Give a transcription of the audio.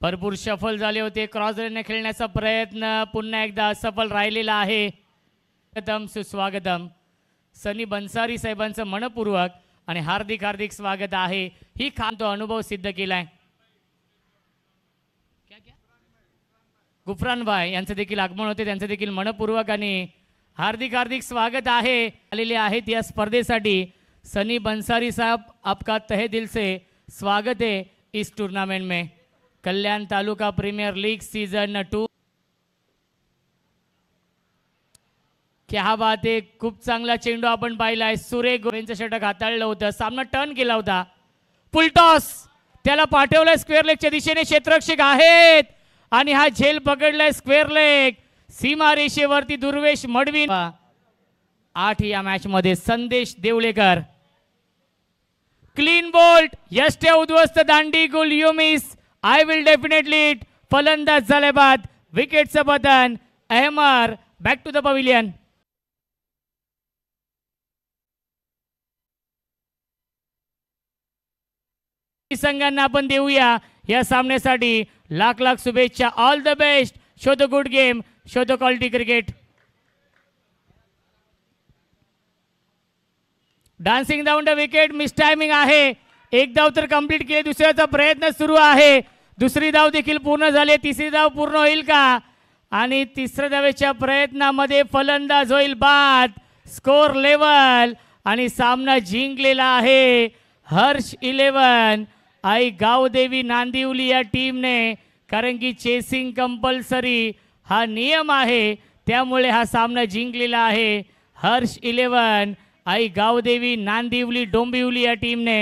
भरपूर सफल झाले होते। क्रॉस रेने खेळण्याचा प्रयत्न पुन्हा एकदा सफल राहिलेला आहे। स्वागतम सुस्वागतम सनी बन्सारी साहेबांचं मनपूर्वक आणि हार्दिक हार्दिक स्वागत आहे। ही खान तो अनुभव सिद्ध केलाय। गुफरान भाई यांचं देखील आगमन होते, त्यांचं देखील मनपूर्वक आणि हार्दिक हार्दिक स्वागत आहे। आलेले आहेत या स्पर्धेसाठी। सनी बंसारी साहब, आपका तहे दिल से स्वागत है इस टूर्नामेंट में। कल्याण तालुका प्रीमियर लीग सीजन 2। क्या बात आहे, खूप चांगला चेंडू आपण पाहिलाय। सुरेख गोवेंचं षटक हाताळलं होतं, सामना टर्न केला होता। पुलटॉस त्याला पाठवलंय स्क्वेअर लेगच्या दिशेने, क्षेत्ररक्षक आहेत आणि हा झेल पकडलाय स्क्वेअर लेग सीमा रेषेवरती। दुर्वेश मडवी 8 या मॅच मध्ये संदेश देवळेकर क्लीन बोल्ट, यष्टे उद्ध्वस्त दांडी गोल you miss, I will definitely it. फलंदाज झाले बाद, विकेटचं पतन। Ahmar back to the pavilion. संघांना आपण देऊया या सामन्यासाठी लाख लाख शुभेच्छा। All the best, show the good game, show the quality cricket. Dancing down the wicket, miss timing आहे। एक धाव तर कंप्लीट केली, दुसऱ्याचा प्रयत्न सुरू आहे। दुसरी धाव देखील पूर्ण झाली, तिसरी धाव पूर्ण होईल का? आणि तिसऱ्या धावेच्या प्रयत्नामध्ये फलंदाज होईल बाद। स्कोर लेवल आणि सामना जिंकलेला आहे हर्ष 11 आई गावदेवी नांदिवली या टीमने, कारण की चेसिंग कंपल्सरी हा नियम आहे, त्यामुळे हा सामना जिंकलेला आहे हर्ष 11 आई गावदेवी नांदिवली डोंबिवली या टीमने।